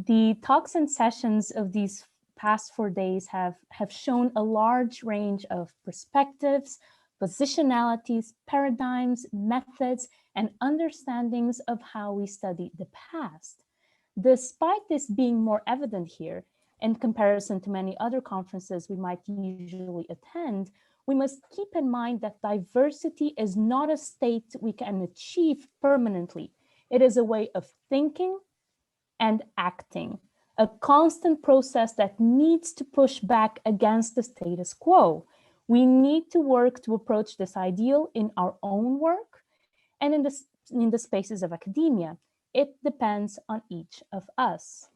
The talks and sessions of these past 4 days have shown a large range of perspectives, positionalities, paradigms, methods, and understandings of how we study the past. Despite this being more evident here, in comparison to many other conferences we might usually attend, we must keep in mind that diversity is not a state we can achieve permanently. It is a way of thinking and acting, a constant process that needs to push back against the status quo. We need to work to approach this ideal in our own work and in the spaces of academia. It depends on each of us.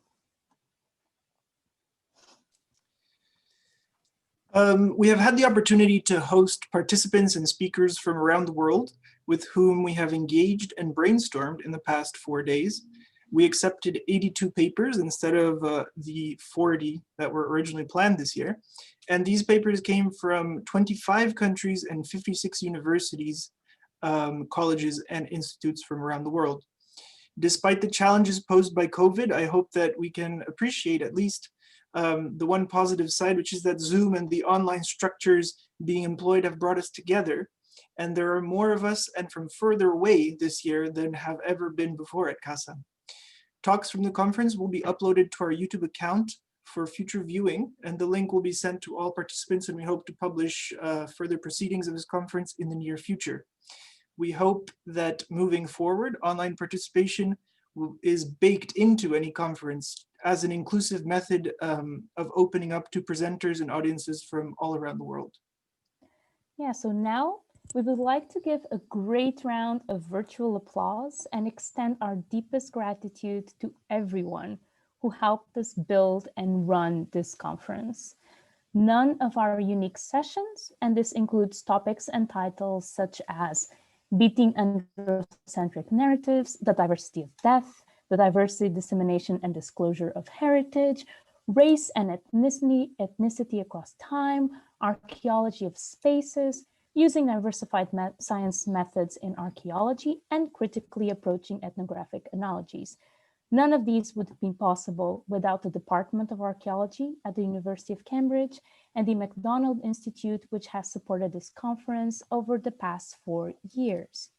We have had the opportunity to host participants and speakers from around the world with whom we have engaged and brainstormed in the past 4 days. We accepted 82 papers instead of the 40 that were originally planned this year. And these papers came from 25 countries and 56 universities, colleges, and institutes from around the world. Despite the challenges posed by COVID, I hope that we can appreciate at least the one positive side, which is that Zoom and the online structures being employed have brought us together. And there are more of us and from further away this year than have ever been before at CASA. Talks from the conference will be uploaded to our YouTube account for future viewing, and the link will be sent to all participants, and we hope to publish further proceedings of this conference in the near future. We hope that moving forward, online participation is baked into any conference as an inclusive method of opening up to presenters and audiences from all around the world. Yeah, so now we would like to give a great round of virtual applause and extend our deepest gratitude to everyone who helped us build and run this conference. None of our unique sessions, and this includes topics and titles such as Beating Androcentric Narratives, The Diversity of Death, The Diversity, Dissemination, and Disclosure of Heritage, Race and Ethnicity Across Time, Archaeology of Spaces, Using Diversified Science Methods in Archaeology, and Critically Approaching Ethnographic Analogies. None of these would have been possible without the Department of Archaeology at the University of Cambridge and the MacDonald Institute, which has supported this conference over the past 4 years.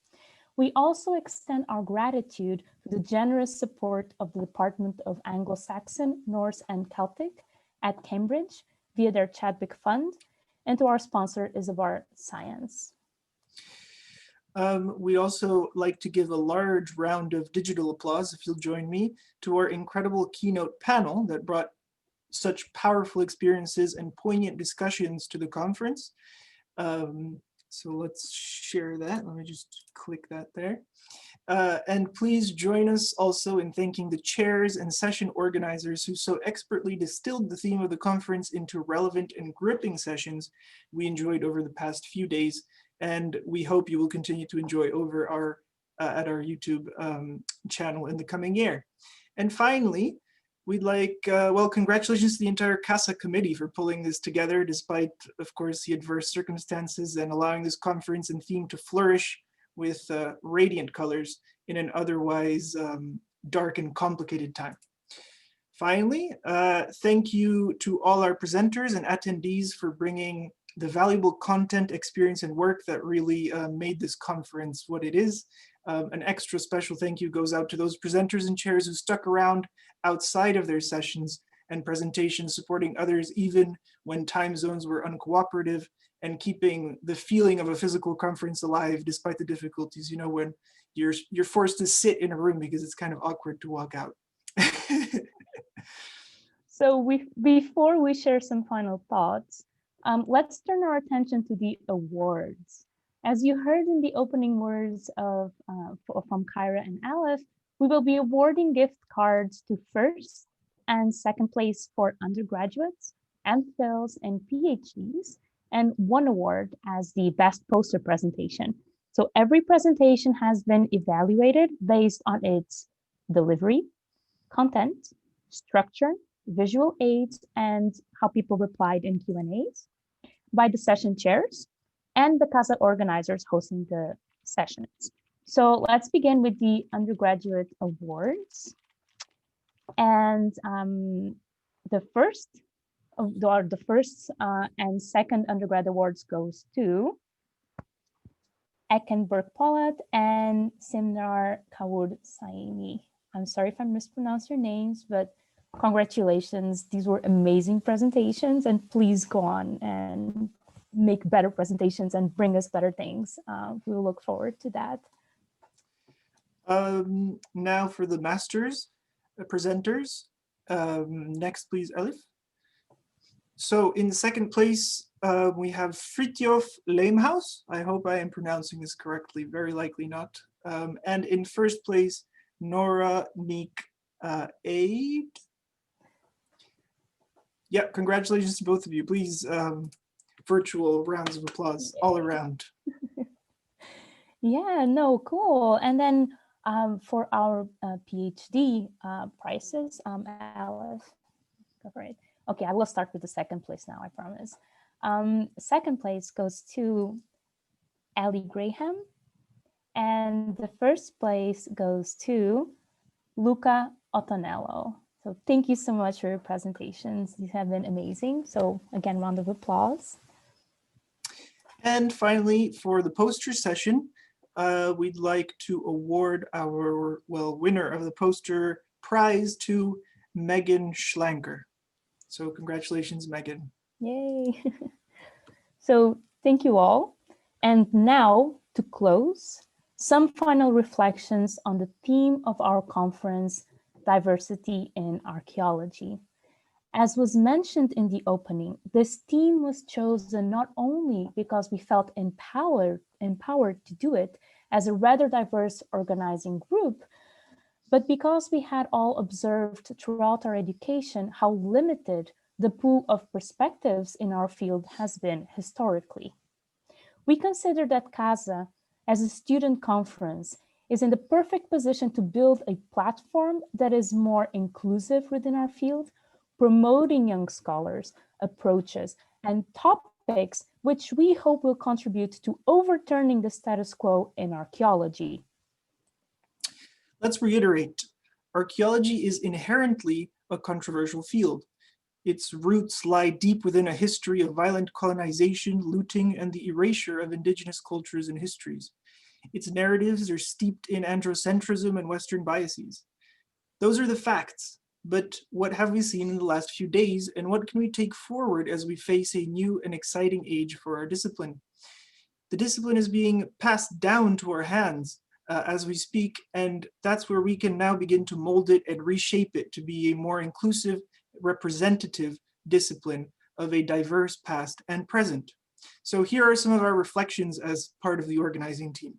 We also extend our gratitude to the generous support of the Department of Anglo-Saxon, Norse, and Celtic at Cambridge via their Chadwick Fund, and to our sponsor, Isobar Science. We also like to give a large round of digital applause, if you'll join me, to our incredible keynote panel that brought such powerful experiences and poignant discussions to the conference. So let's share that. Let me just click that there. And please join us also in thanking the chairs and session organizers who so expertly distilled the theme of the conference into relevant and gripping sessions we enjoyed over the past few days. And we hope you will continue to enjoy over at our YouTube channel in the coming year. And finally, we'd like, well, congratulations to the entire CASA committee for pulling this together, despite, of course, the adverse circumstances and allowing this conference and theme to flourish with radiant colors in an otherwise dark and complicated time. Finally, thank you to all our presenters and attendees for bringing the valuable content, experience, and work that really made this conference what it is. An extra special thank you goes out to those presenters and chairs who stuck around outside of their sessions and presentations, supporting others even when time zones were uncooperative and keeping the feeling of a physical conference alive despite the difficulties, you know, when you're forced to sit in a room because it's kind of awkward to walk out. So before we share some final thoughts, let's turn our attention to the awards. As you heard in the opening words from Kyra and Aleph, we will be awarding gift cards to first and second place for undergraduates, MPhils, and PhDs, and one award as the best poster presentation. So every presentation has been evaluated based on its delivery, content, structure, visual aids, and how people replied in Q&As by the session chairs and the CASA organizers hosting the sessions. So let's begin with the undergraduate awards. And the first and second undergrad awards goes to Eckenberg Polat and Simnar Kawood Saini. I'm sorry if I mispronounced your names, but congratulations. These were amazing presentations, and please go on and make better presentations and bring us better things. We'll look forward to that. Now for the masters presenters. Next, please, Elif. So in second place, we have Fritjof Leemhaus. I hope I am pronouncing this correctly, very likely not. And in first place, Nora Neek Aid. Yeah, congratulations to both of you. Please, virtual rounds of applause all around. Yeah, no, cool. And then for our PhD prizes, Alice, go for it. Okay, I will start with the second place now, I promise. Second place goes to Ellie Graham, and the first place goes to Luca Ottonello. So thank you so much for your presentations. These have been amazing. So again, round of applause. And finally, for the poster session, we'd like to award our, winner of the poster prize to Megan Schlanker. So congratulations, Megan. Yay. So thank you all. And now to close, some final reflections on the theme of our conference, diversity in archaeology. As was mentioned in the opening, this theme was chosen not only because we felt empowered to do it as a rather diverse organizing group, but because we had all observed throughout our education how limited the pool of perspectives in our field has been historically. We consider that CASA, as a student conference, is in the perfect position to build a platform that is more inclusive within our field, promoting young scholars, approaches, and topics which we hope will contribute to overturning the status quo in archaeology. Let's reiterate, archaeology is inherently a controversial field. Its roots lie deep within a history of violent colonization, looting, and the erasure of indigenous cultures and histories. Its narratives are steeped in androcentrism and Western biases. Those are the facts, but what have we seen in the last few days, and what can we take forward as we face a new and exciting age for our discipline? The discipline is being passed down to our hands as we speak, and that's where we can now begin to mold it and reshape it to be a more inclusive, representative discipline of a diverse past and present. So here are some of our reflections as part of the organizing team.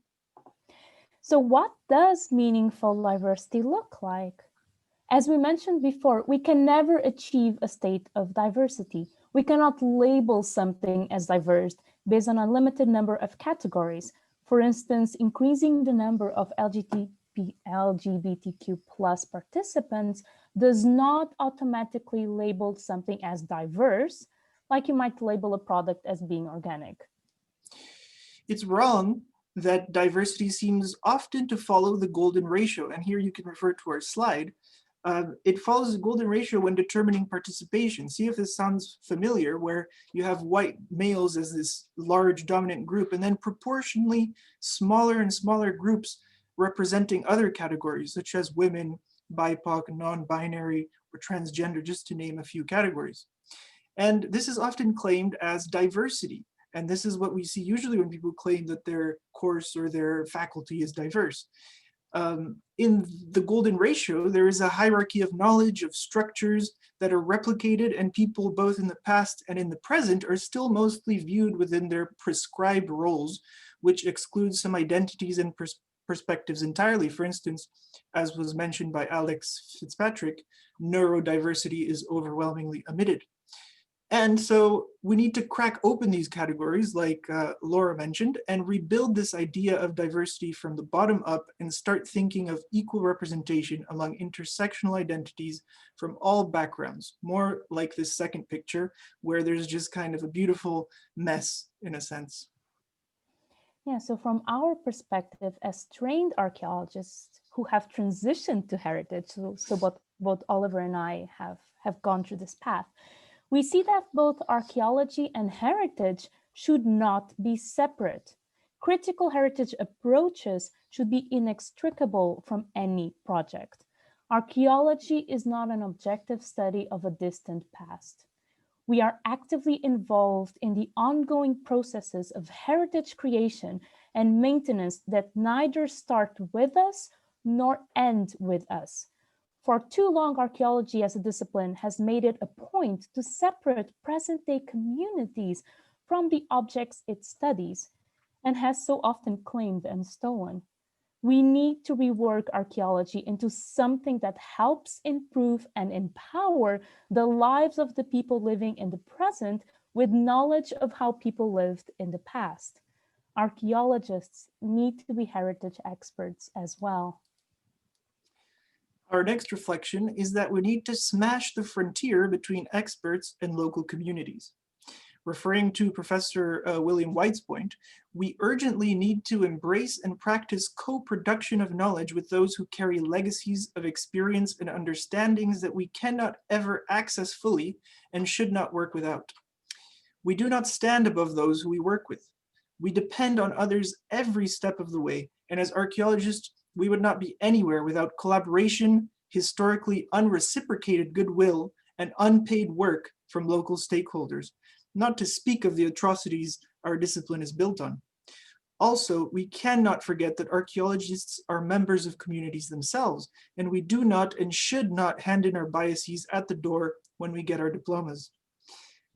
So what does meaningful diversity look like? As we mentioned before, we can never achieve a state of diversity. We cannot label something as diverse based on a limited number of categories. For instance, increasing the number of LGBTQ plus participants does not automatically label something as diverse, like you might label a product as being organic. It's wrong that diversity seems often to follow the golden ratio, and here you can refer to our slide. It follows the golden ratio when determining participation. See if this sounds familiar, where you have white males as this large dominant group, and then proportionally smaller and smaller groups representing other categories, such as women, BIPOC, non-binary, or transgender, just to name a few categories. And this is often claimed as diversity. And this is what we see usually when people claim that their course or their faculty is diverse. In the golden ratio, there is a hierarchy of knowledge, of structures that are replicated, and people both in the past and in the present are still mostly viewed within their prescribed roles, which excludes some identities and perspectives entirely. For instance, as was mentioned by Alex Fitzpatrick, neurodiversity is overwhelmingly omitted. And so we need to crack open these categories, like Laura mentioned, and rebuild this idea of diversity from the bottom up and start thinking of equal representation among intersectional identities from all backgrounds, more like this second picture, where there's just kind of a beautiful mess in a sense. Yeah, so from our perspective as trained archaeologists who have transitioned to heritage. So both Oliver and I have gone through this path. We see that both archaeology and heritage should not be separate. Critical heritage approaches should be inextricable from any project. Archaeology is not an objective study of a distant past. We are actively involved in the ongoing processes of heritage creation and maintenance that neither start with us nor end with us. For too long, archaeology as a discipline has made it a point to separate present-day communities from the objects it studies, and has so often claimed and stolen. We need to rework archaeology into something that helps improve and empower the lives of the people living in the present with knowledge of how people lived in the past. Archaeologists need to be heritage experts as well. Our next reflection is that we need to smash the frontier between experts and local communities. Referring to Professor William White's point, we urgently need to embrace and practice co-production of knowledge with those who carry legacies of experience and understandings that we cannot ever access fully and should not work without. We do not stand above those who we work with. We depend on others every step of the way, and as archaeologists, we would not be anywhere without collaboration, historically unreciprocated goodwill, and unpaid work from local stakeholders, not to speak of the atrocities our discipline is built on. Also, we cannot forget that archaeologists are members of communities themselves, and we do not and should not hand in our biases at the door when we get our diplomas.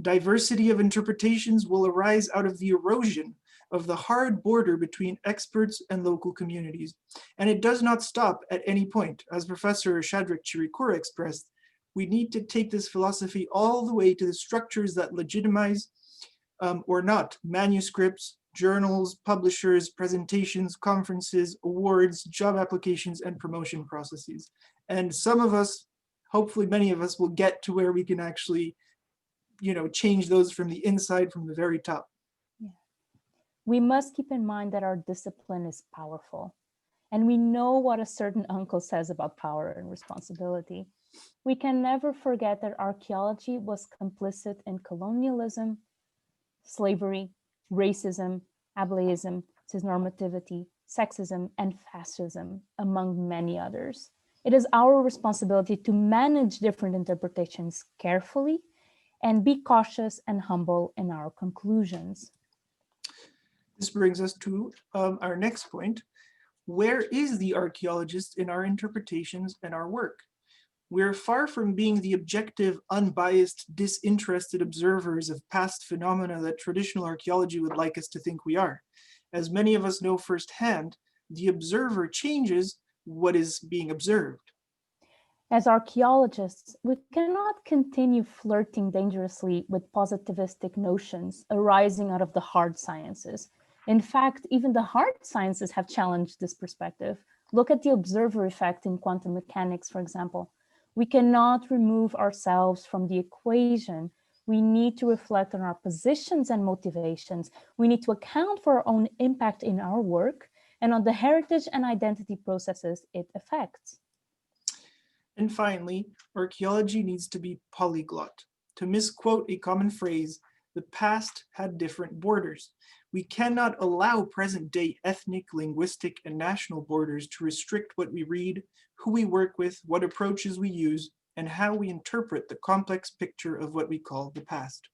Diversity of interpretations will arise out of the erosion of the hard border between experts and local communities. And it does not stop at any point. As Professor Shadrach Chirikura expressed, we need to take this philosophy all the way to the structures that legitimize or not manuscripts, journals, publishers, presentations, conferences, awards, job applications, and promotion processes. And some of us, hopefully many of us, will get to where we can actually change those from the inside, from the very top. Yeah. We must keep in mind that our discipline is powerful, and we know what a certain uncle says about power and responsibility. We can never forget that archaeology was complicit in colonialism, slavery, racism, ableism, cisnormativity, sexism, and fascism, among many others. It is our responsibility to manage different interpretations carefully and be cautious and humble in our conclusions. This brings us to our next point. Where is the archaeologist in our interpretations and our work? We're far from being the objective, unbiased, disinterested observers of past phenomena that traditional archaeology would like us to think we are. As many of us know firsthand, the observer changes what is being observed. As archaeologists, we cannot continue flirting dangerously with positivistic notions arising out of the hard sciences. In fact, even the hard sciences have challenged this perspective. Look at the observer effect in quantum mechanics, for example. We cannot remove ourselves from the equation. We need to reflect on our positions and motivations. We need to account for our own impact in our work and on the heritage and identity processes it affects. And finally, archaeology needs to be polyglot. To misquote a common phrase, the past had different borders. We cannot allow present-day ethnic, linguistic, and national borders to restrict what we read, who we work with, what approaches we use, and how we interpret the complex picture of what we call the past.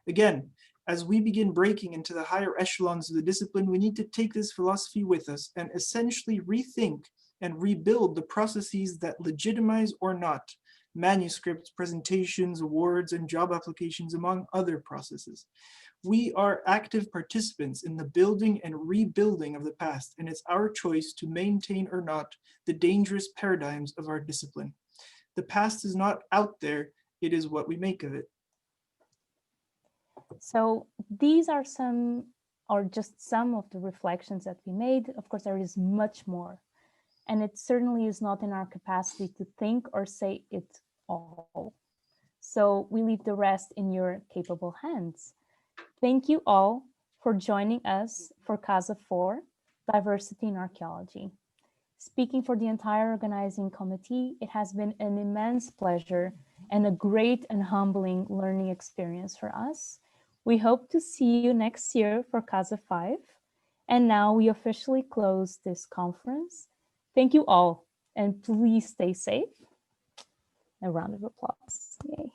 Again, as we begin breaking into the higher echelons of the discipline, we need to take this philosophy with us and essentially rethink and rebuild the processes that legitimize or not manuscripts, presentations, awards, and job applications, among other processes. We are active participants in the building and rebuilding of the past, and it's our choice to maintain or not the dangerous paradigms of our discipline. The past is not out there, it is what we make of it. So these are just some of the reflections that we made. Of course, there is much more. And it certainly is not in our capacity to think or say it all. So we leave the rest in your capable hands. Thank you all for joining us for CASA 4, Diversity in Archaeology. Speaking for the entire organizing committee, it has been an immense pleasure and a great and humbling learning experience for us. We hope to see you next year for CASA 5. And now we officially close this conference. Thank you all, and please stay safe. A round of applause. Yay.